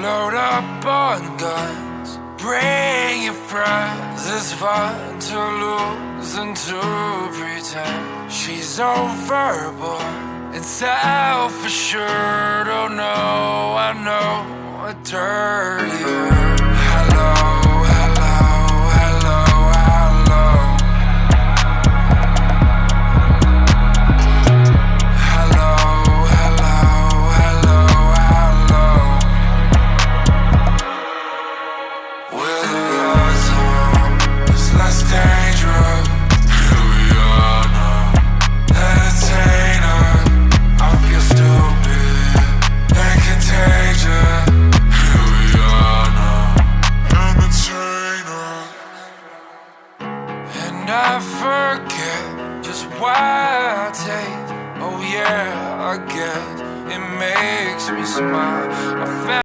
Load up on guns, bring your friends. It's fun to lose and to pretend. She's overboard and self-assured. Oh no, I know a dirty word.